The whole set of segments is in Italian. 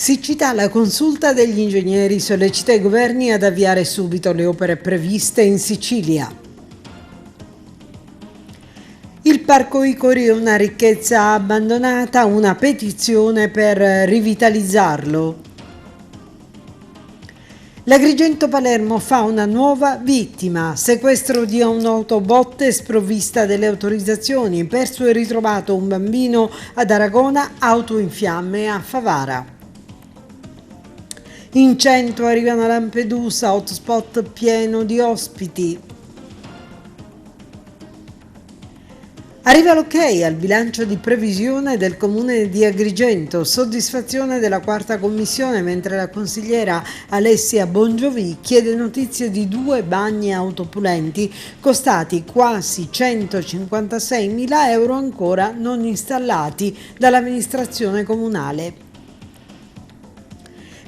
Siccità, la consulta degli ingegneri sollecita i governi ad avviare subito le opere previste in Sicilia. Il Parco Icori è una ricchezza abbandonata, una petizione per rivitalizzarlo. L'Agrigento Palermo fa una nuova vittima, sequestro di un'autobotte sprovvista delle autorizzazioni, perso e ritrovato un bambino ad Aragona, auto in fiamme a Favara. In 100 arrivano a Lampedusa, hotspot pieno di ospiti. Arriva l'ok al bilancio di previsione del comune di Agrigento, soddisfazione della quarta commissione, mentre la consigliera Alessia Bongiovi chiede notizie di 2 bagni autopulenti costati quasi 156.000 euro ancora non installati dall'amministrazione comunale.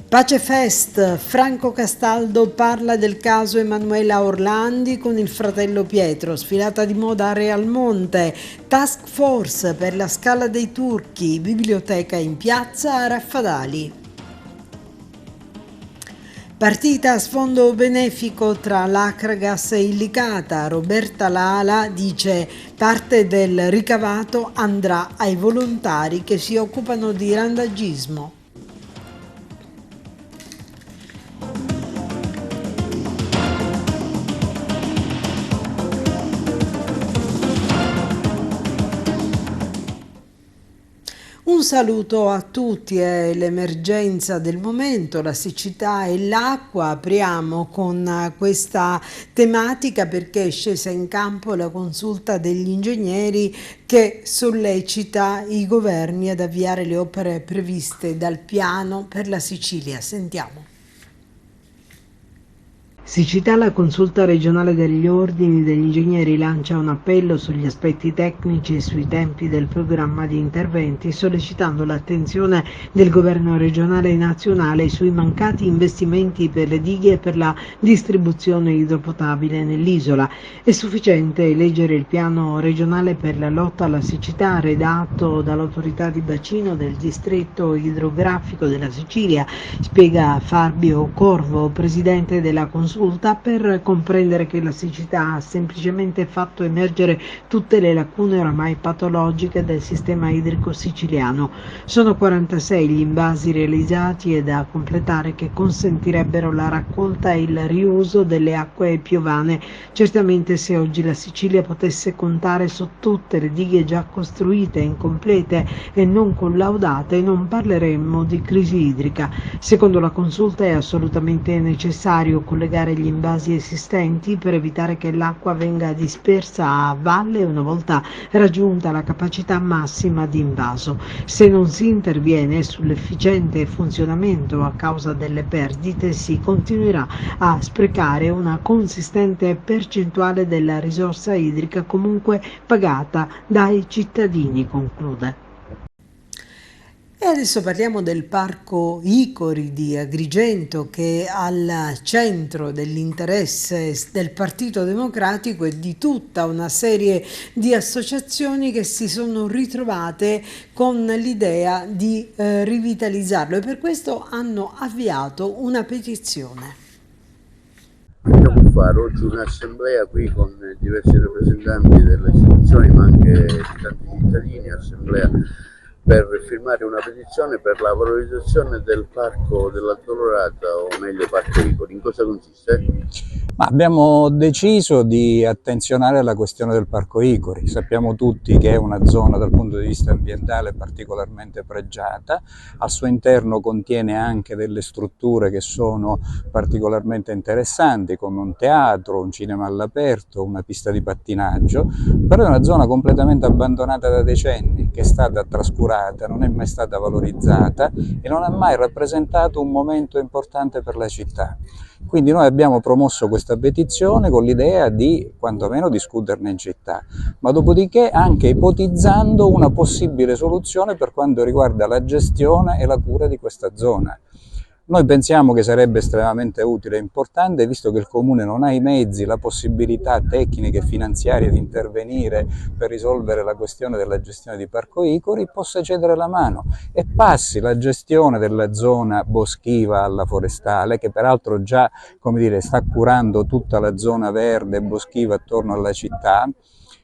Pace Fest, Franco Castaldo parla del caso Emanuela Orlandi con il fratello Pietro, sfilata di moda a Realmonte, task force per la Scala dei Turchi, biblioteca in piazza a Raffadali. Partita a sfondo benefico tra l'Acragas e il Licata, Roberta Lala dice parte del ricavato andrà ai volontari che si occupano di randagismo. Un saluto a tutti, è l'emergenza del momento, la siccità e l'acqua. Apriamo con questa tematica perché è scesa in campo la consulta degli ingegneri che sollecita i governi ad avviare le opere previste dal piano per la Sicilia. Sentiamo. Siccità, la consulta regionale degli ordini degli ingegneri lancia un appello sugli aspetti tecnici e sui tempi del programma di interventi, sollecitando l'attenzione del governo regionale e nazionale sui mancati investimenti per le dighe e per la distribuzione idropotabile nell'isola. È sufficiente leggere il piano regionale per la lotta alla siccità redatto dall'autorità di bacino del distretto idrografico della Sicilia, spiega Fabio Corvo, presidente della consulta, per comprendere che la siccità ha semplicemente fatto emergere tutte le lacune oramai patologiche del sistema idrico siciliano. Sono 46 gli invasi realizzati e da completare che consentirebbero la raccolta e il riuso delle acque piovane. Certamente se oggi la Sicilia potesse contare su tutte le dighe già costruite, incomplete e non collaudate, non parleremmo di crisi idrica. Secondo la consulta è assolutamente necessario collegare gli invasi esistenti per evitare che l'acqua venga dispersa a valle una volta raggiunta la capacità massima di invaso. Se non si interviene sull'efficiente funzionamento a causa delle perdite, si continuerà a sprecare una consistente percentuale della risorsa idrica comunque pagata dai cittadini, conclude. E adesso parliamo del Parco Icori di Agrigento, che è al centro dell'interesse del Partito Democratico e di tutta una serie di associazioni che si sono ritrovate con l'idea di rivitalizzarlo e per questo hanno avviato una petizione. Vogliamo fare oggi un'assemblea qui con diversi rappresentanti delle istituzioni ma anche di tanti cittadini, assemblea per firmare una petizione per la valorizzazione del Parco dell'Addolorata, o meglio Parco Icori. In cosa consiste? Abbiamo deciso di attenzionare la questione del Parco Icori. Sappiamo tutti che è una zona dal punto di vista ambientale particolarmente pregiata, al suo interno contiene anche delle strutture che sono particolarmente interessanti come un teatro, un cinema all'aperto, una pista di pattinaggio, però è una zona completamente abbandonata da decenni, che è stata trascurata, non è mai stata valorizzata e non ha mai rappresentato un momento importante per la città. Quindi noi abbiamo promosso questa petizione con l'idea di quantomeno discuterne in città, ma dopodiché anche ipotizzando una possibile soluzione per quanto riguarda la gestione e la cura di questa zona. Noi pensiamo che sarebbe estremamente utile e importante, visto che il Comune non ha i mezzi, la possibilità tecniche e finanziarie di intervenire per risolvere la questione della gestione di Parco Icori, possa cedere la mano e passi la gestione della zona boschiva alla forestale, che peraltro già, come dire, sta curando tutta la zona verde e boschiva attorno alla città.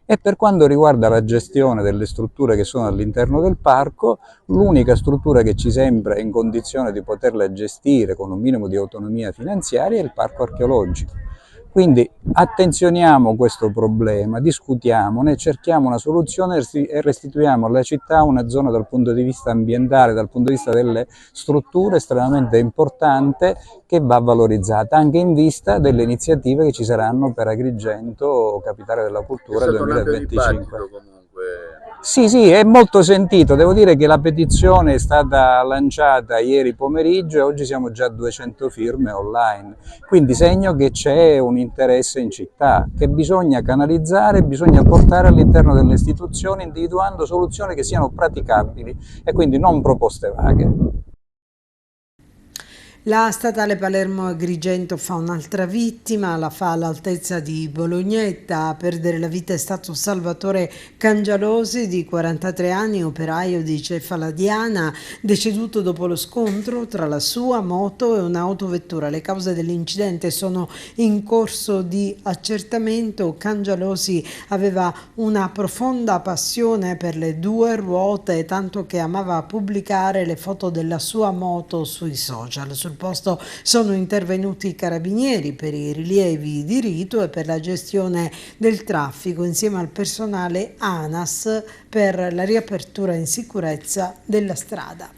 E per quanto riguarda la gestione delle strutture che sono all'interno del parco, l'unica struttura che ci sembra in condizione di poterla gestire con un minimo di autonomia finanziaria è il parco archeologico. Quindi attenzioniamo questo problema, discutiamone, cerchiamo una soluzione e restituiamo alla città una zona dal punto di vista ambientale, dal punto di vista delle strutture estremamente importante, che va valorizzata anche in vista delle iniziative che ci saranno per Agrigento, Capitale della Cultura 2025. Sì, è molto sentito. Devo dire che la petizione è stata lanciata ieri pomeriggio e oggi siamo già a 200 firme online, quindi segno che c'è un interesse in città, che bisogna canalizzare, bisogna portare all'interno delle istituzioni, individuando soluzioni che siano praticabili e quindi non proposte vaghe. La statale Palermo-Agrigento fa un'altra vittima, la fa all'altezza di Bolognetta. A perdere la vita è stato Salvatore Cangialosi, di 43 anni, operaio di Cefaladiana, deceduto dopo lo scontro tra la sua moto e un'autovettura. Le cause dell'incidente sono in corso di accertamento. Cangialosi aveva una profonda passione per le due ruote, tanto che amava pubblicare le foto della sua moto sui social. Sul posto sono intervenuti i carabinieri per i rilievi di rito e per la gestione del traffico, insieme al personale ANAS per la riapertura in sicurezza della strada.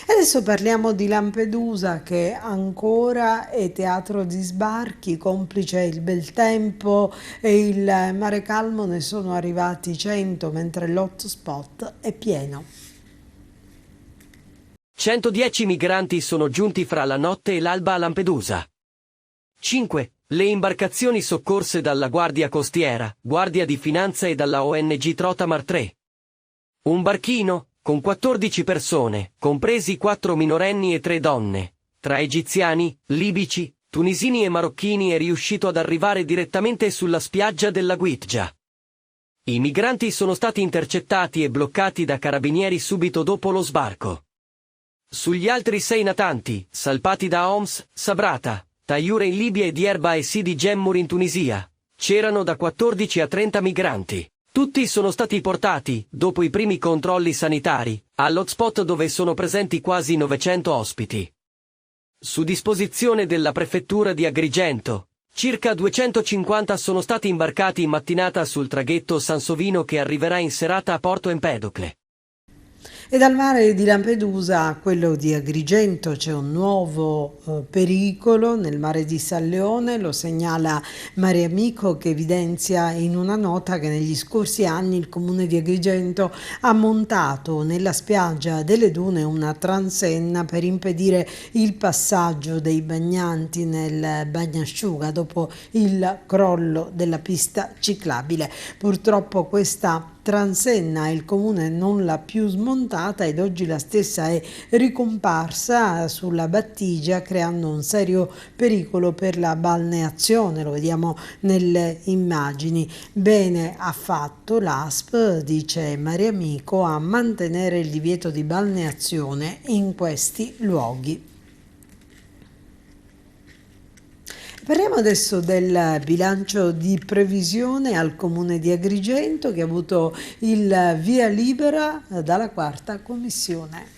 E adesso parliamo di Lampedusa, che ancora è teatro di sbarchi, complice il bel tempo e il mare calmo, ne sono arrivati 100, mentre l'hotspot è pieno. 110 migranti sono giunti fra la notte e l'alba a Lampedusa. 5. Le imbarcazioni soccorse dalla Guardia Costiera, Guardia di Finanza e dalla ONG Trotamar 3. Un barchino, con 14 persone, compresi 4 minorenni e 3 donne, tra egiziani, libici, tunisini e marocchini, è riuscito ad arrivare direttamente sulla spiaggia della Guitgia. I migranti sono stati intercettati e bloccati da carabinieri subito dopo lo sbarco. Sugli altri 6 natanti, salpati da Homs, Sabrata, Tayure in Libia e Dierba e Sidi Gemmur in Tunisia, c'erano da 14 a 30 migranti. Tutti sono stati portati, dopo i primi controlli sanitari, all'hotspot dove sono presenti quasi 900 ospiti. Su disposizione della prefettura di Agrigento, circa 250 sono stati imbarcati in mattinata sul traghetto Sansovino che arriverà in serata a Porto Empedocle. E dal mare di Lampedusa a quello di Agrigento c'è un nuovo pericolo nel mare di San Leone, lo segnala Mare Amico, che evidenzia in una nota che negli scorsi anni il comune di Agrigento ha montato nella spiaggia delle dune una transenna per impedire il passaggio dei bagnanti nel bagnasciuga dopo il crollo della pista ciclabile. Purtroppo questa transenna il comune non l'ha più smontata ed oggi la stessa è ricomparsa sulla battigia, creando un serio pericolo per la balneazione, lo vediamo nelle immagini. Bene ha fatto l'ASP, dice Maria Amico, a mantenere il divieto di balneazione in questi luoghi. Parliamo adesso del bilancio di previsione al Comune di Agrigento, che ha avuto il via libera dalla quarta commissione.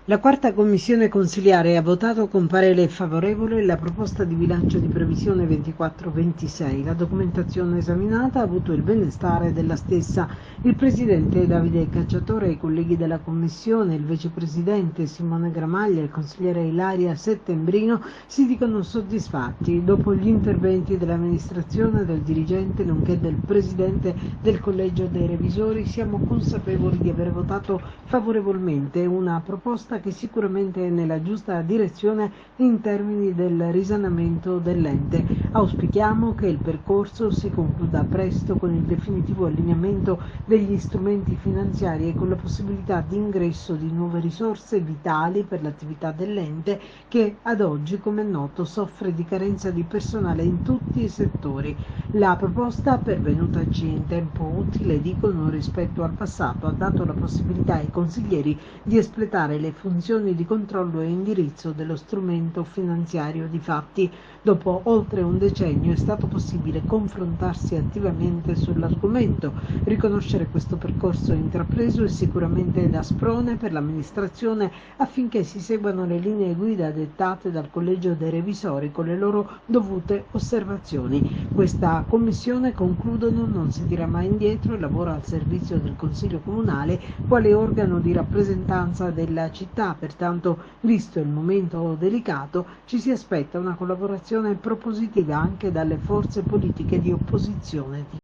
La quarta commissione consiliare ha votato con parere favorevole la proposta di bilancio di previsione 24-26. La documentazione esaminata ha avuto il benestare della stessa. Il presidente Davide Cacciatore e i colleghi della commissione, il vicepresidente Simone Gramaglia e il consigliere Ilaria Settembrino si dicono soddisfatti. Dopo gli interventi dell'amministrazione, del dirigente nonché del presidente del collegio dei revisori, siamo consapevoli di aver votato favorevolmente una proposta misura che sicuramente è nella giusta direzione in termini del risanamento dell'ente. Auspichiamo che il percorso si concluda presto con il definitivo allineamento degli strumenti finanziari e con la possibilità di ingresso di nuove risorse vitali per l'attività dell'ente che ad oggi, come è noto, soffre di carenza di personale in tutti i settori. La proposta, pervenutaci in tempo utile, dicono, rispetto al passato, ha dato la possibilità ai consiglieri di espletare le funzioni di controllo e indirizzo dello strumento finanziario. Difatti, dopo oltre un decennio è stato possibile confrontarsi attivamente sull'argomento. Riconoscere questo percorso intrapreso è sicuramente da sprone per l'amministrazione affinché si seguano le linee guida dettate dal Collegio dei Revisori con le loro dovute osservazioni. Questa commissione, concludono, non si dirà mai indietro e lavora al servizio del Consiglio Comunale quale organo di rappresentanza della città. Pertanto, visto il momento delicato, ci si aspetta una collaborazione propositiva anche dalle forze politiche di opposizione.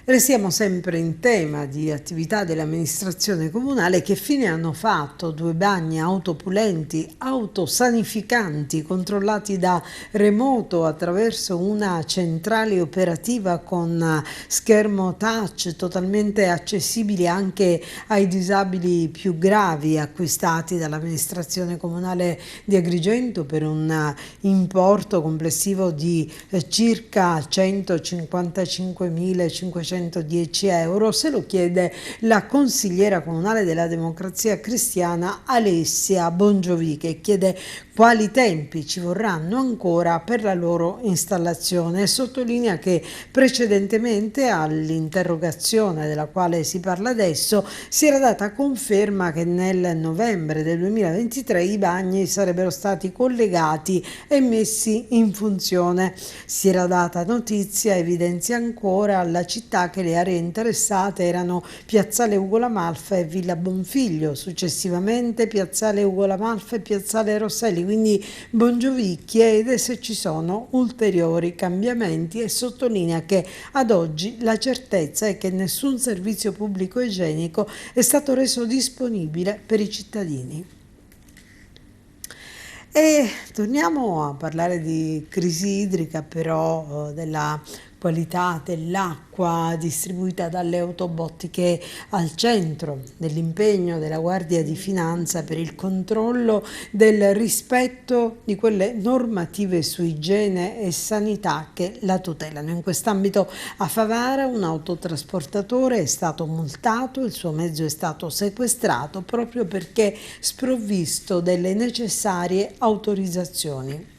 Restiamo sempre in tema di attività dell'amministrazione comunale. Che fine hanno fatto 2 bagni autopulenti, autosanificanti, controllati da remoto attraverso una centrale operativa con schermo touch totalmente accessibile anche ai disabili più gravi, acquistati dall'amministrazione comunale di Agrigento per un importo complessivo di circa 155.510 euro? Se lo chiede la consigliera comunale della Democrazia Cristiana Alessia Bongiovi, che chiede quali tempi ci vorranno ancora per la loro installazione e sottolinea che precedentemente all'interrogazione della quale si parla adesso si era data conferma che nel novembre del 2023 i bagni sarebbero stati collegati e messi in funzione. Si era data notizia, evidenzia ancora, alla città che le aree interessate erano Piazzale Ugo La Malfa e Villa Bonfiglio, successivamente Piazzale Ugo La Malfa e Piazzale Rosselli. Quindi Bongiovi chiede se ci sono ulteriori cambiamenti e sottolinea che ad oggi la certezza è che nessun servizio pubblico igienico è stato reso disponibile per i cittadini. E torniamo a parlare di crisi idrica, però della qualità dell'acqua distribuita dalle autobottiche al centro dell'impegno della Guardia di Finanza per il controllo del rispetto di quelle normative su igiene e sanità che la tutelano. In quest'ambito a Favara un autotrasportatore è stato multato, il suo mezzo è stato sequestrato proprio perché sprovvisto delle necessarie autorizzazioni.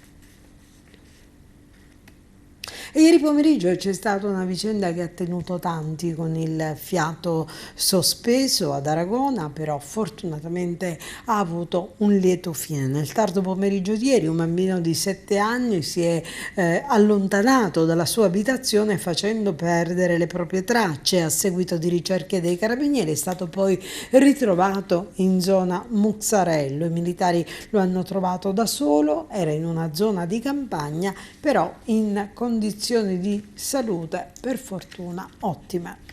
E ieri pomeriggio c'è stata una vicenda che ha tenuto tanti con il fiato sospeso ad Aragona, però fortunatamente ha avuto un lieto fine. Nel tardo pomeriggio di ieri un bambino di 7 anni si è allontanato dalla sua abitazione facendo perdere le proprie tracce. A seguito di ricerche dei carabinieri è stato poi ritrovato in zona Muzzarello. I militari lo hanno trovato da solo, era in una zona di campagna, però in condizioni di salute per fortuna ottime.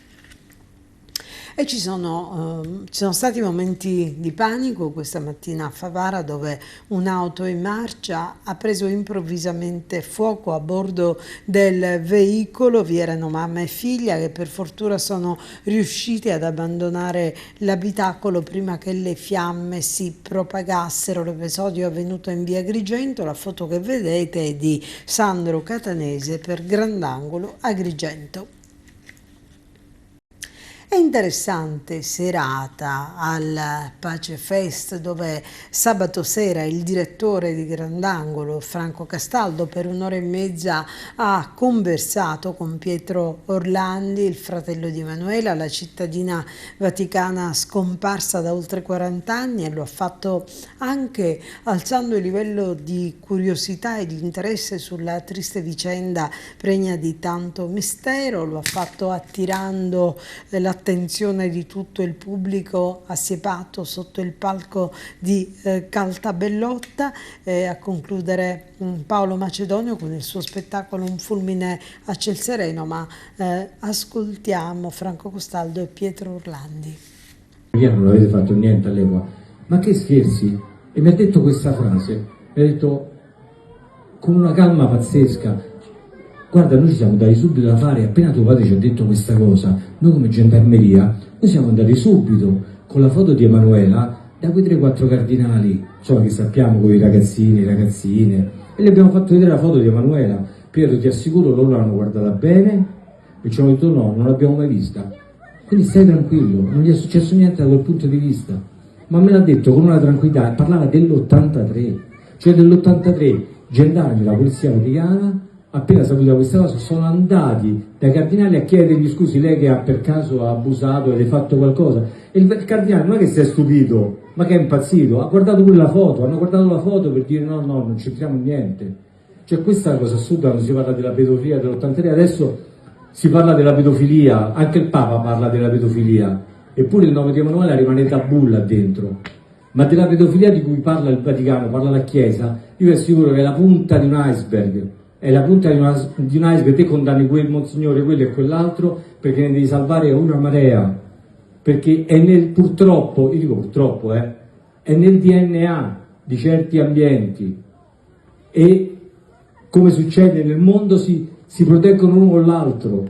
E ci sono stati momenti di panico questa mattina a Favara, dove un'auto in marcia ha preso improvvisamente fuoco a bordo del veicolo. Vi erano mamma e figlia che per fortuna sono riusciti ad abbandonare l'abitacolo prima che le fiamme si propagassero. L'episodio è avvenuto in via Agrigento. La foto che vedete è di Sandro Catanese per Grandangolo Agrigento. È interessante serata al Pace Fest, dove sabato sera il direttore di Grandangolo, Franco Castaldo, per 1 ora e mezza ha conversato con Pietro Orlandi, il fratello di Emanuela, la cittadina vaticana scomparsa da oltre 40 anni, e lo ha fatto anche alzando il livello di curiosità e di interesse sulla triste vicenda pregna di tanto mistero. Lo ha fatto attirando l'attenzione di tutto il pubblico assiepato sotto il palco di Caltabellotta. A concludere Paolo Macedonio con il suo spettacolo Un fulmine a ciel sereno, ma ascoltiamo Franco Castaldo e Pietro Orlandi. Non avete fatto niente all'epoca, ma che scherzi? E mi ha detto questa frase, mi ha detto con una calma pazzesca: guarda, noi ci siamo dati subito da fare, appena tuo padre ci ha detto questa cosa, noi come gendarmeria, noi siamo andati subito con la foto di Emanuela da quei 3-4 cardinali, insomma, che sappiamo, con i ragazzini, ragazzine, e le abbiamo fatto vedere la foto di Emanuela. Pietro, ti assicuro, loro l'hanno guardata bene e ci hanno detto no, non l'abbiamo mai vista. Quindi stai tranquillo, non gli è successo niente da quel punto di vista. Ma me l'ha detto con una tranquillità, parlava dell'83, cioè dell'83, gendarmi, la polizia vaticana, appena saputa questa cosa, sono andati dai cardinali a chiedergli scusi, lei che ha per caso abusato ed hai fatto qualcosa. E il cardinale non è che si è stupito, ma che è impazzito, ha guardato pure la foto, hanno guardato la foto per dire no, non c'entriamo niente. Cioè questa è una cosa assurda quando si parla della pedofilia dell'83, adesso si parla della pedofilia, anche il Papa parla della pedofilia, eppure il nome di Emanuele rimane tabù là dentro. Ma della pedofilia di cui parla il Vaticano, parla la Chiesa, io vi assicuro che è la punta di un iceberg, è la punta di un iceberg, te condanni quel monsignore, quello e quell'altro, perché ne devi salvare una marea, perché è purtroppo, io dico purtroppo, è nel DNA di certi ambienti, e come succede nel mondo si proteggono l'uno con l'altro.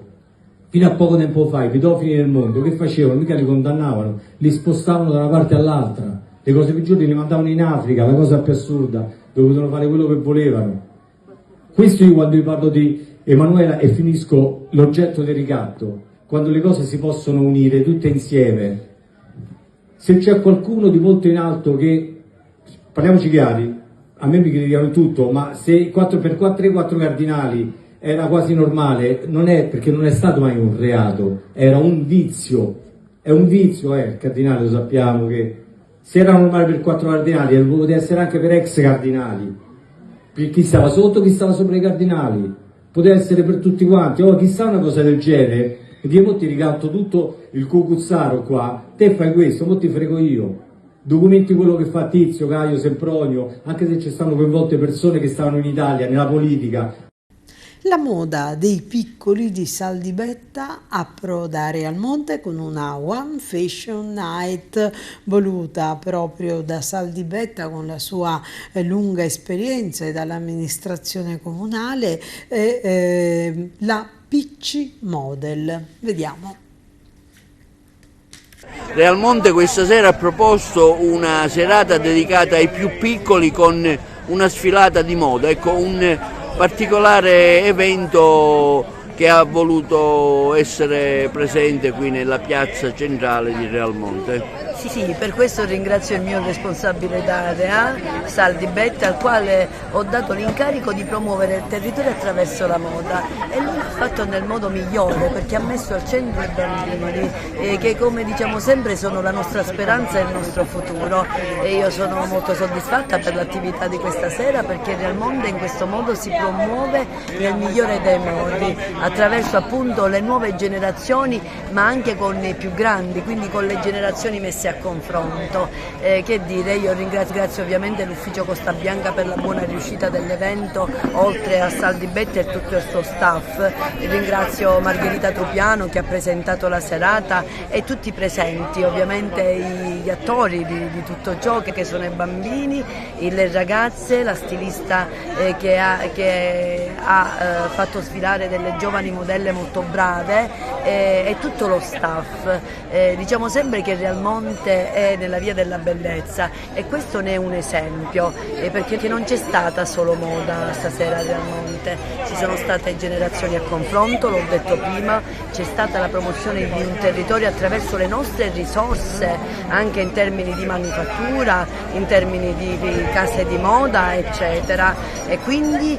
Fino a poco tempo fa i pedofili nel mondo che facevano? Mica li condannavano, li spostavano da una parte all'altra, le cose peggiori li mandavano in Africa, la cosa più assurda, dove potevano fare quello che volevano. Questo io quando vi parlo di Emanuela e finisco l'oggetto del ricatto, quando le cose si possono unire tutte insieme. Se c'è qualcuno di molto in alto che, parliamoci chiari, a me mi criticano tutto, ma se 4x4 cardinali era quasi normale, non è perché non è stato mai un reato, era un vizio, è un vizio, il cardinale lo sappiamo che se era normale per 4 cardinali, poteva essere anche per ex cardinali, per chi stava sotto, chi stava sopra i cardinali, poteva essere per tutti quanti. Chissà una cosa del genere, e io mo ti ricatto tutto il cucuzzaro qua, te fai questo, mo ti frego io. Documenti quello che fa Tizio, Caio, Sempronio, anche se ci stanno coinvolte persone che stavano in Italia, nella politica. La moda dei piccoli di Saldibetta approdare al monte con una One Fashion Night voluta proprio da Saldibetta con la sua lunga esperienza e dall'amministrazione comunale, la Picci Model. Vediamo. Realmonte questa sera ha proposto una serata dedicata ai più piccoli con una sfilata di moda, ecco, un particolare evento che ha voluto essere presente qui nella piazza centrale di Realmonte. Sì, per questo ringrazio il mio responsabile d'area, Saldibetta, al quale ho dato l'incarico di promuovere il territorio attraverso la moda, e lui l'ha fatto nel modo migliore perché ha messo al centro i bambini, che come diciamo sempre sono la nostra speranza e il nostro futuro, e io sono molto soddisfatta per l'attività di questa sera perché Realmonte in questo modo si promuove nel migliore dei modi, attraverso appunto le nuove generazioni ma anche con i più grandi, quindi con le generazioni messe a confronto. Che dire, io ringrazio ovviamente l'ufficio Costa Bianca per la buona riuscita dell'evento, oltre a Saldibetta e tutto il suo staff. Ringrazio Margherita Trupiano che ha presentato la serata e tutti i presenti, ovviamente gli attori di tutto ciò che sono i bambini, le ragazze, la stilista che ha fatto sfilare delle giovani modelle molto brave, e tutto lo staff. Diciamo sempre che Realmonte è nella via della bellezza, e questo ne è un esempio, perché non c'è stata solo moda stasera a Realmonte, ci sono state generazioni a confronto, l'ho detto prima, c'è stata la promozione di un territorio attraverso le nostre risorse, anche in termini di manifattura, in termini di case di moda, eccetera, e quindi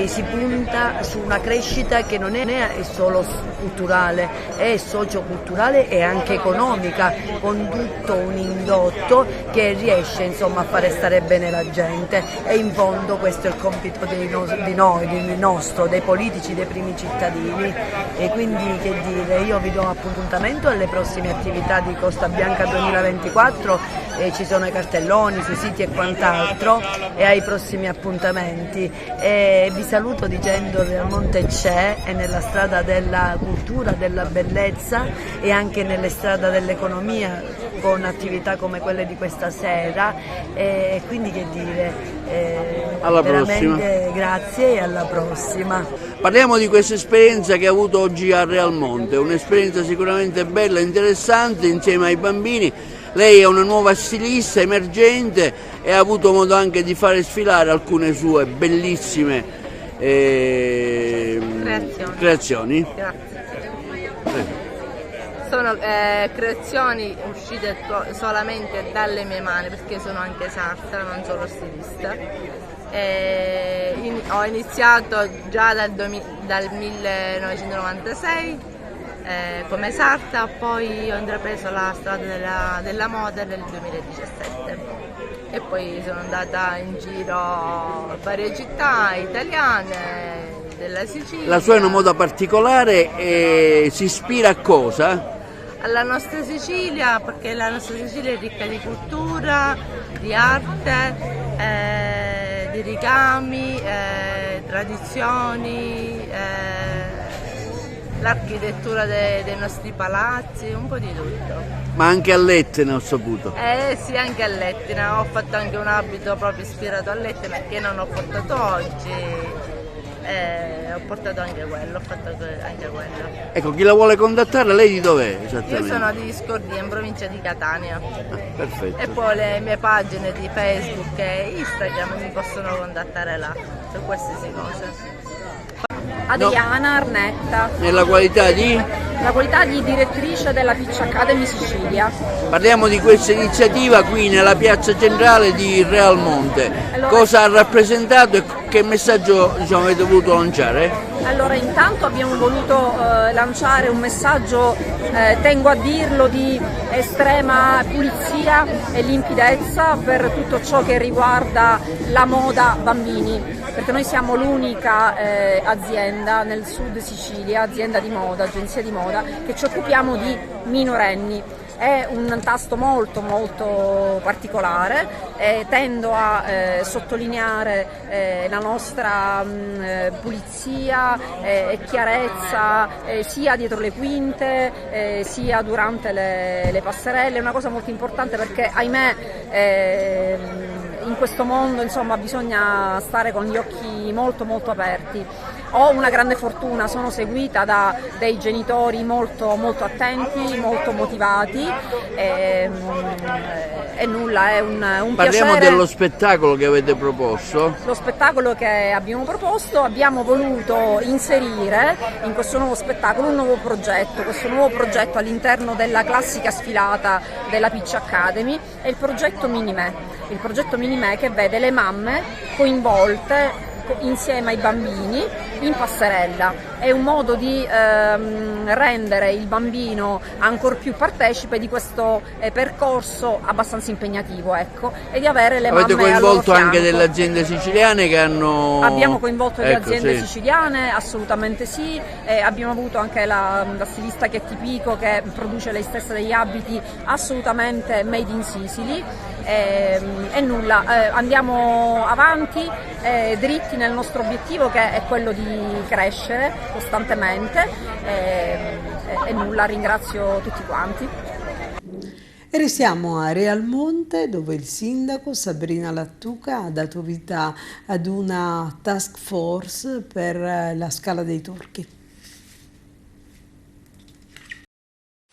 si punta su una crescita che non è solo culturale, è socioculturale e anche economica, con tutto un indotto che riesce insomma a fare stare bene la gente, e in fondo questo è il compito di nostro, dei politici, dei primi cittadini. E quindi che dire, io vi do appuntamento alle prossime attività di Costa Bianca 2024, ci sono i cartelloni sui siti e quant'altro, e ai prossimi appuntamenti. Vi saluto dicendo che Monte c'è, è nella strada della cultura, della bellezza e anche nelle strade dell'economia, con attività come quelle di questa sera, e quindi che dire, alla veramente prossima. grazie e alla prossima. Parliamo di questa esperienza che ha avuto oggi a Realmonte, un'esperienza sicuramente bella e interessante insieme ai bambini. Lei è una nuova stilista emergente e ha avuto modo anche di fare sfilare alcune sue bellissime creazioni. Grazie. Sono creazioni uscite solamente dalle mie mani, perché sono anche sarta, non solo stilista. Ho iniziato già dal 1996 come sarta, poi ho intrapreso la strada della moda nel 2017 e poi sono andata in giro a varie città italiane, della Sicilia. La sua è una moda particolare e si ispira a cosa? Alla nostra Sicilia, perché la nostra Sicilia è ricca di cultura, di arte, di ricami, tradizioni, l'architettura dei nostri palazzi, un po' di tutto. Ma anche a Lettere ho saputo. Sì, anche a Lettina, ho fatto anche un abito proprio ispirato a Lettina che non ho portato oggi. Ho portato anche quello, ho fatto anche quello. Ecco, chi la vuole contattare, lei di dov'è esattamente? Io sono di Scordia, in provincia di Catania. Perfetto. E poi le mie pagine di Facebook e Instagram mi possono contattare là, su qualsiasi cosa. Adriana Arnetta, Nella qualità di? la qualità di direttrice della Pitch Academy Sicilia. Parliamo di questa iniziativa qui nella piazza centrale di Realmonte. Allora, Cosa ha rappresentato e che messaggio avete voluto lanciare? Allora, intanto abbiamo voluto lanciare un messaggio, tengo a dirlo, di estrema pulizia e limpidezza per tutto ciò che riguarda la moda bambini, perché noi siamo l'unica azienda nel sud Sicilia, azienda di moda, agenzia di moda, che ci occupiamo di minorenni. È un tasto molto molto particolare, tendo a sottolineare la nostra pulizia e chiarezza sia dietro le quinte sia durante le passerelle. È una cosa molto importante perché, ahimè, in questo mondo insomma bisogna stare con gli occhi molto molto aperti. Ho una grande fortuna, sono seguita da dei genitori molto molto attenti, molto motivati e nulla, è un Parliamo piacere. dello spettacolo che avete proposto. Lo spettacolo che abbiamo proposto, abbiamo voluto inserire in questo nuovo spettacolo un nuovo progetto. Questo nuovo progetto all'interno della classica sfilata della Pitch Academy è il progetto Minimè. Il progetto Minimè che vede le mamme coinvolte insieme ai bambini in passerella. È un modo di rendere il bambino ancor più partecipe di questo percorso abbastanza impegnativo, ecco, e di avere le Avete mamme al loro coinvolto anche fianco. delle aziende siciliane che hanno... Abbiamo coinvolto le aziende sì. siciliane, assolutamente sì, abbiamo avuto anche la stilista Chetti Pico che produce lei stessa degli abiti assolutamente made in Sicily. E nulla, andiamo avanti dritti nel nostro obiettivo, che è quello di crescere costantemente, e nulla, ringrazio tutti quanti. E restiamo a Realmonte, dove il sindaco Sabrina Lattuca ha dato vita ad una task force per la Scala dei Turchi.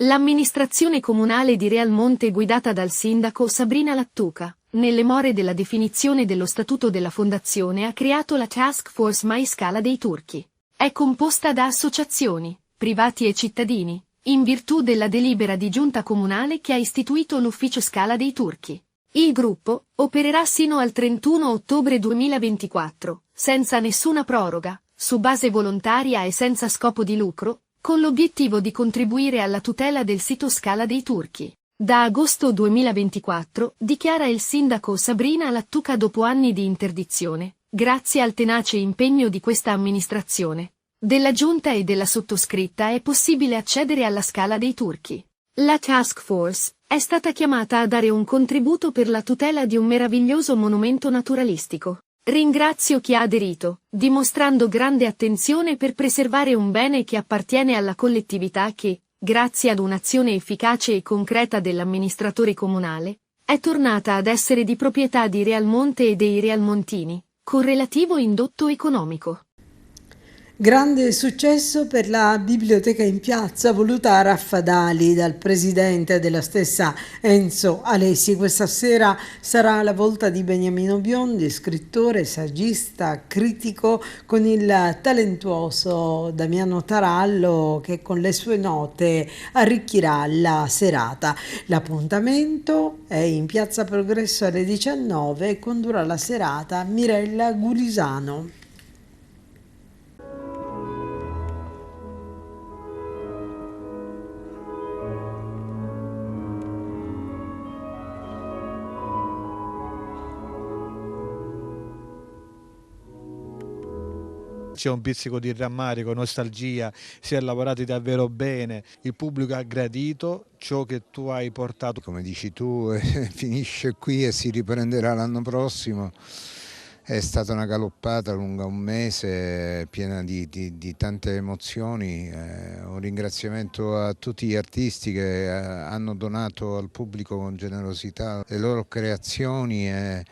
L'amministrazione comunale di Realmonte, guidata dal sindaco Sabrina Lattuca, nelle more della definizione dello statuto della fondazione, ha creato la Task Force Mai Scala dei Turchi. È composta da associazioni, privati e cittadini, in virtù della delibera di giunta comunale che ha istituito l'ufficio Scala dei Turchi. Il gruppo opererà sino al 31 ottobre 2024, senza nessuna proroga, su base volontaria e senza scopo di lucro, con l'obiettivo di contribuire alla tutela del sito Scala dei Turchi. Da agosto 2024, dichiara il sindaco Sabrina Lattuca, dopo anni di interdizione, grazie al tenace impegno di questa amministrazione, della giunta e della sottoscritta, è possibile accedere alla Scala dei Turchi. La Task Force è stata chiamata a dare un contributo per la tutela di un meraviglioso monumento naturalistico. Ringrazio chi ha aderito, dimostrando grande attenzione per preservare un bene che appartiene alla collettività che, grazie ad un'azione efficace e concreta dell'amministratore comunale, è tornata ad essere di proprietà di Realmonte e dei Realmontini, con relativo indotto economico. Grande successo per la biblioteca in piazza voluta a Raffadali dal presidente della stessa Enzo Alessi. Questa sera sarà la volta di Beniamino Biondi, scrittore, saggista, critico, con il talentuoso Damiano Tarallo che con le sue note arricchirà la serata. L'appuntamento è in Piazza Progresso alle 19 e condurrà la serata Mirella Gulisano. C'è un pizzico di rammarico, nostalgia, si è lavorati davvero bene, il pubblico ha gradito ciò che tu hai portato. Come dici tu, finisce qui e si riprenderà l'anno prossimo. È stata una galoppata lunga un mese, piena di tante emozioni. Un ringraziamento a tutti gli artisti che hanno donato al pubblico con generosità le loro creazioni e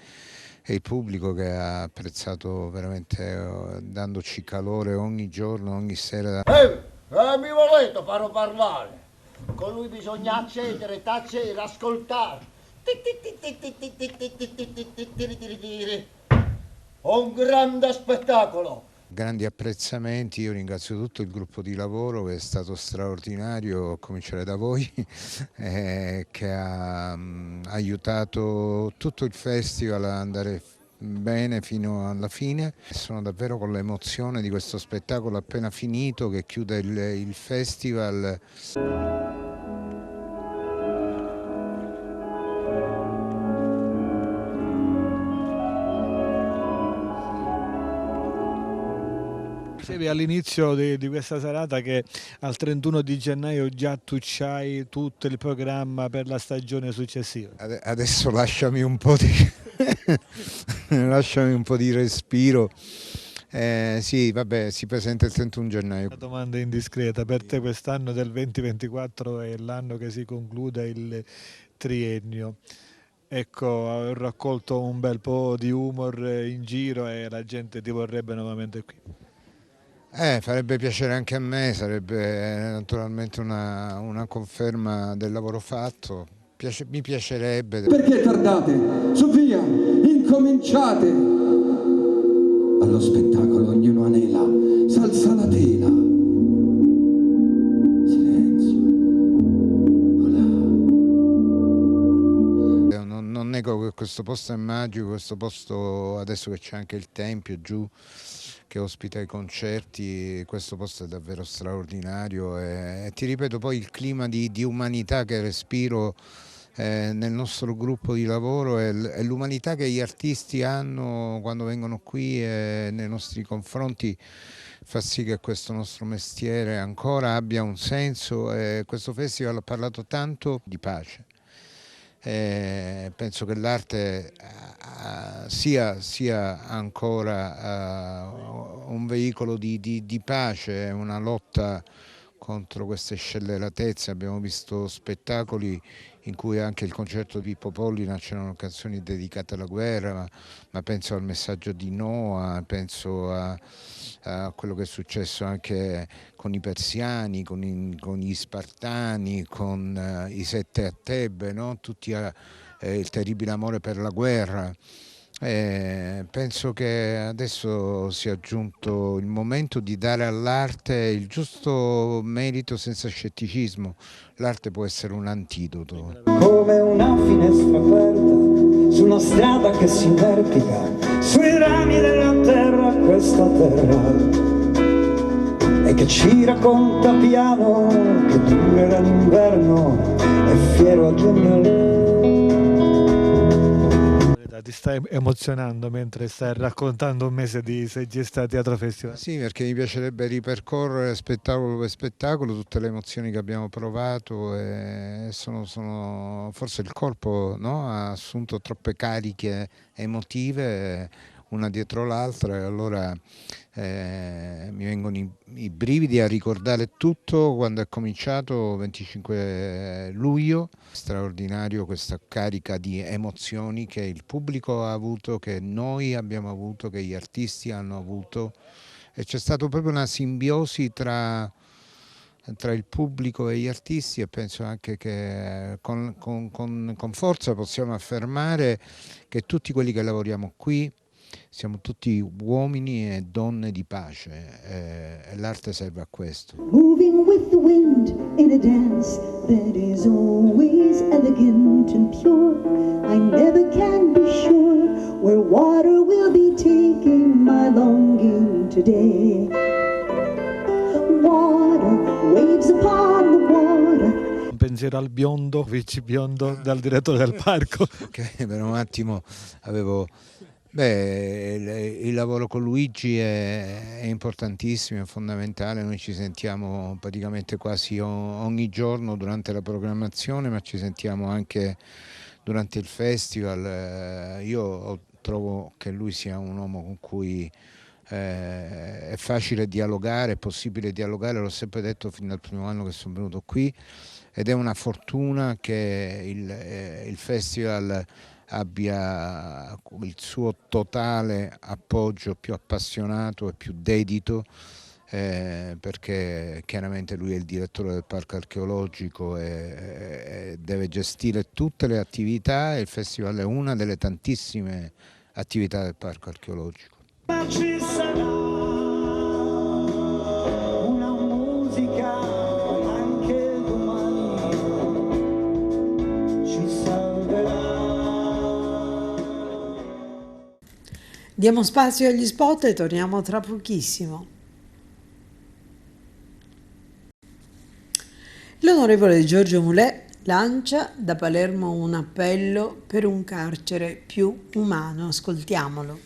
il pubblico che ha apprezzato veramente, dandoci calore ogni giorno, ogni sera. Mi volete far parlare? Con lui bisogna accedere, tacere, ascoltare. Un grande spettacolo. Grandi apprezzamenti, io ringrazio tutto il gruppo di lavoro che è stato straordinario, a cominciare da voi, che ha aiutato tutto il festival a andare bene fino alla fine. Sono davvero con l'emozione di questo spettacolo appena finito che chiude il festival. Dicevi all'inizio di questa serata che al 31 di gennaio già tu c'hai tutto il programma per la stagione successiva. Adesso lasciami un po' di respiro. Sì, vabbè, si presenta il 31 gennaio. Una domanda indiscreta, per te quest'anno del 2024 è l'anno che si conclude il triennio. Ecco, ho raccolto un bel po' di humor in giro e la gente ti vorrebbe nuovamente qui. Farebbe piacere anche a me, sarebbe naturalmente una conferma del lavoro fatto. Mi piacerebbe. Perché tardate? Su via, incominciate! Allo spettacolo ognuno anela, s'alza la tela. Silenzio. Non nego che questo posto è magico, questo posto adesso che c'è anche il Tempio giù, che ospita i concerti, questo posto è davvero straordinario e ti ripeto poi il clima di umanità che respiro nel nostro gruppo di lavoro e l'umanità che gli artisti hanno quando vengono qui e nei nostri confronti fa sì che questo nostro mestiere ancora abbia un senso e questo festival ha parlato tanto di pace. Penso che l'arte sia ancora un veicolo di pace, una lotta contro queste scelleratezze. Abbiamo visto spettacoli in cui anche il concerto di Pippo Pollina c'erano canzoni dedicate alla guerra, ma penso al messaggio di Noah, penso a quello che è successo anche con i persiani, con gli spartani, con i 7 a Tebe, no? Tutti il terribile amore per la guerra. Penso che adesso sia giunto il momento di dare all'arte il giusto merito senza scetticismo. L'arte può essere un antidoto. Come una finestra aperta su una strada che si invertica sui rami della terra, questa terra, e che ci racconta piano che durerà l'inverno e fiero a giugno. Ti stai emozionando mentre stai raccontando un mese di Saggista Teatro Festival? Sì, perché mi piacerebbe ripercorrere spettacolo per spettacolo tutte le emozioni che abbiamo provato e forse il corpo, no, ha assunto troppe cariche emotive una dietro l'altra e allora mi vengono i brividi a ricordare tutto quando è cominciato 25 luglio, straordinario questa carica di emozioni che il pubblico ha avuto, che noi abbiamo avuto, che gli artisti hanno avuto e c'è stata proprio una simbiosi tra il pubblico e gli artisti e penso anche che con forza possiamo affermare che tutti quelli che lavoriamo qui siamo tutti uomini e donne di pace e l'arte serve a questo. Moving with the wind in a dance that is always elegant and pure. I never can be sure where water will be taking my longing today. Water, waves upon the water. Un pensiero al biondo, Ricci Biondo, dal direttore del parco. Ok, per un attimo avevo... il lavoro con Luigi è importantissimo, è fondamentale, noi ci sentiamo praticamente quasi ogni giorno durante la programmazione, ma ci sentiamo anche durante il festival. Io trovo che lui sia un uomo con cui è facile dialogare, è possibile dialogare, l'ho sempre detto fin dal primo anno che sono venuto qui ed è una fortuna che il festival abbia il suo totale appoggio più appassionato e più dedito perché chiaramente lui è il direttore del parco archeologico e deve gestire tutte le attività e il festival è una delle tantissime attività del parco archeologico. Ma ci sarà una musica anche domani, ci salverà. Diamo spazio agli spot e torniamo tra pochissimo. L'onorevole Giorgio Mulè lancia da Palermo un appello per un carcere più umano. Ascoltiamolo.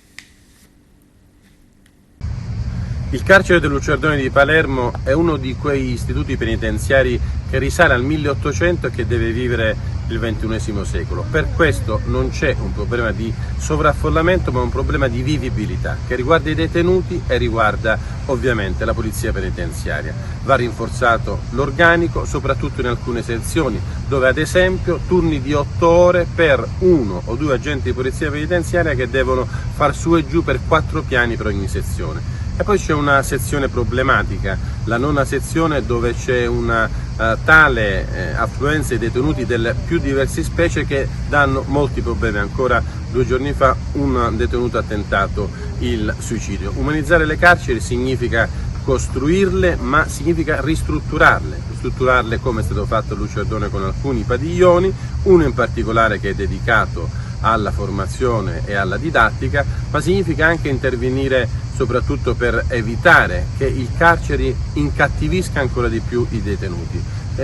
Il carcere del Lucerdone di Palermo è uno di quei istituti penitenziari che risale al 1800 e che deve vivere il XXI secolo. Per questo non c'è un problema di sovraffollamento, ma un problema di vivibilità che riguarda i detenuti e riguarda ovviamente la polizia penitenziaria. Va rinforzato l'organico, soprattutto in alcune sezioni, dove ad esempio turni di 8 ore per 1 o 2 agenti di polizia penitenziaria che devono far su e giù per 4 piani per ogni sezione. E poi c'è una sezione problematica, la nona sezione, dove c'è una tale affluenza di detenuti delle più diverse specie che danno molti problemi. Ancora 2 giorni fa un detenuto ha tentato il suicidio. Umanizzare le carceri significa costruirle, ma significa ristrutturarle come è stato fatto a Lucerdone con alcuni padiglioni, uno in particolare che è dedicato alla formazione e alla didattica, ma significa anche intervenire soprattutto per evitare che il carcere incattivisca ancora di più i detenuti.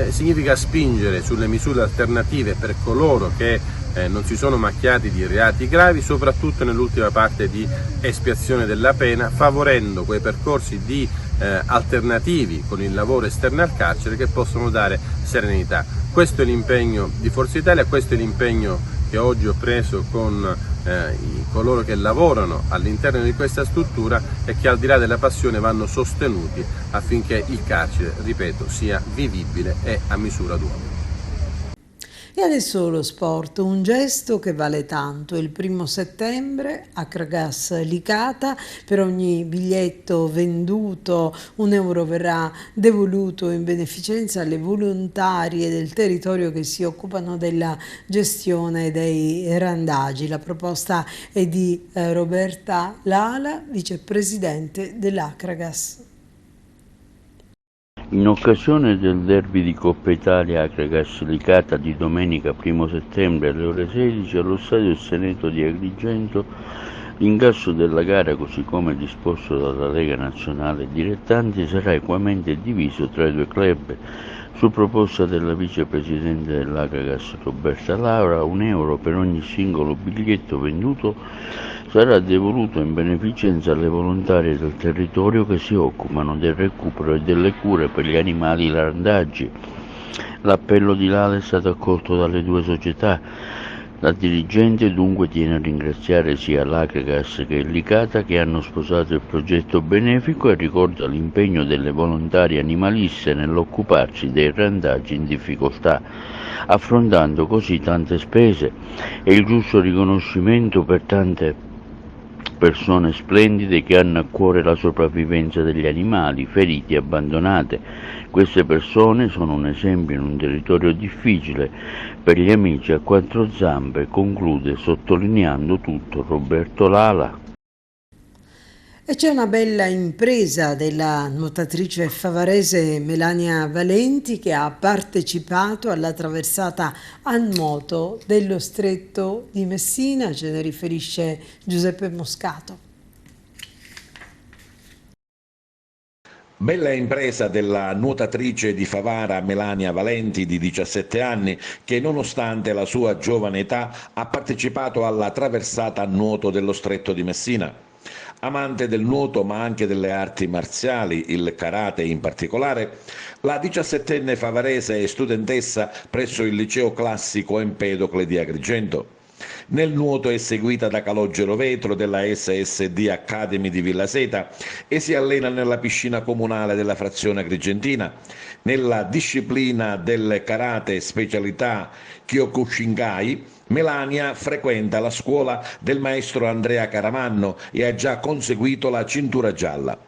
Significa spingere sulle misure alternative per coloro che non si sono macchiati di reati gravi, soprattutto nell'ultima parte di espiazione della pena, favorendo quei percorsi di alternativi con il lavoro esterno al carcere che possono dare serenità. Questo è l'impegno di Forza Italia, questo è l'impegno che oggi ho preso con coloro che lavorano all'interno di questa struttura e che al di là della passione vanno sostenuti affinché il carcere, ripeto, sia vivibile e a misura d'uomo. E adesso lo sport, un gesto che vale tanto. Il 1° settembre a Akragas Licata per ogni biglietto venduto €1 verrà devoluto in beneficenza alle volontarie del territorio che si occupano della gestione dei randagi. La proposta è di Roberta Lala, vicepresidente dell'Akragas. In occasione del derby di Coppa Italia Akragas Licata di domenica 1° settembre alle ore 16 allo stadio Seneto di Agrigento, l'incasso della gara, così come disposto dalla Lega Nazionale Dilettanti, sarà equamente diviso tra i 2 club Su proposta della vicepresidente dell'Agragas Roberta Laura, €1 per ogni singolo biglietto venduto sarà devoluto in beneficenza alle volontarie del territorio che si occupano del recupero e delle cure per gli animali randaggi. L'appello di Lala è stato accolto dalle due società. La dirigente dunque tiene a ringraziare sia l'Agragas che il Licata che hanno sposato il progetto benefico e ricorda l'impegno delle volontarie animaliste nell'occuparsi dei randaggi in difficoltà, affrontando così tante spese e il giusto riconoscimento per tante persone splendide che hanno a cuore la sopravvivenza degli animali feriti e abbandonate. Queste persone sono un esempio in un territorio difficile per gli amici a quattro zampe, conclude sottolineando tutto Roberto Lala. E c'è una bella impresa della nuotatrice favarese Melania Valenti che ha partecipato alla traversata a nuoto dello Stretto di Messina, ce ne riferisce Giuseppe Moscato. Bella impresa della nuotatrice di Favara Melania Valenti di 17 anni che nonostante la sua giovane età ha partecipato alla traversata a nuoto dello Stretto di Messina. Amante del nuoto ma anche delle arti marziali, il karate in particolare, la 17enne favarese è studentessa presso il liceo classico Empedocle di Agrigento. Nel nuoto è seguita da Calogero Vetro della SSD Academy di Villaseta e si allena nella piscina comunale della frazione agrigentina. Nella disciplina del karate specialità Kyokushinkai, Melania frequenta la scuola del maestro Andrea Caramanno e ha già conseguito la cintura gialla.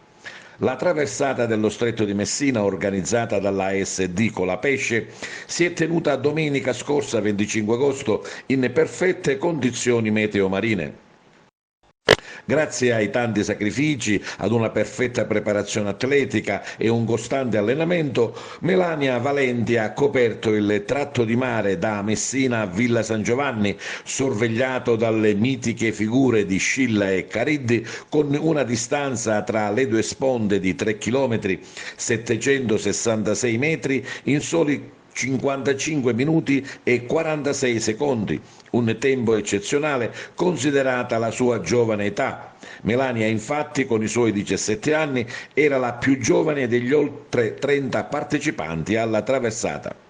La traversata dello Stretto di Messina, organizzata dalla ASD Colapesce, si è tenuta domenica scorsa 25 agosto in perfette condizioni meteo marine. Grazie ai tanti sacrifici, ad una perfetta preparazione atletica e un costante allenamento, Melania Valenti ha coperto il tratto di mare da Messina a Villa San Giovanni, sorvegliato dalle mitiche figure di Scilla e Cariddi, con una distanza tra le due sponde di 3 km, 766 metri, in soli 55 minuti e 46 secondi, un tempo eccezionale considerata la sua giovane età. Melania infatti con i suoi 17 anni era la più giovane degli oltre 30 partecipanti alla traversata.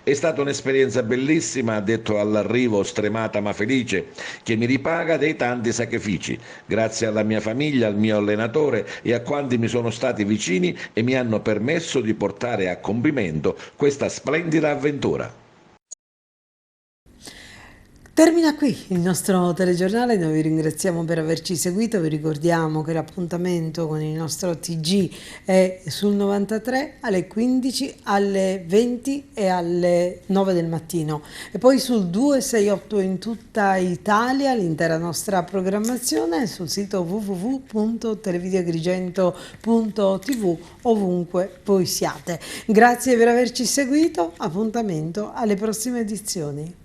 È stata un'esperienza bellissima, ha detto all'arrivo stremata ma felice, che mi ripaga dei tanti sacrifici, grazie alla mia famiglia, al mio allenatore e a quanti mi sono stati vicini e mi hanno permesso di portare a compimento questa splendida avventura. Termina qui il nostro telegiornale, noi vi ringraziamo per averci seguito, vi ricordiamo che l'appuntamento con il nostro TG è sul 93 alle 15, alle 20 e alle 9 del mattino e poi sul 268 in tutta Italia l'intera nostra programmazione sul sito www.televideoagrigento.tv ovunque voi siate. Grazie per averci seguito, appuntamento alle prossime edizioni.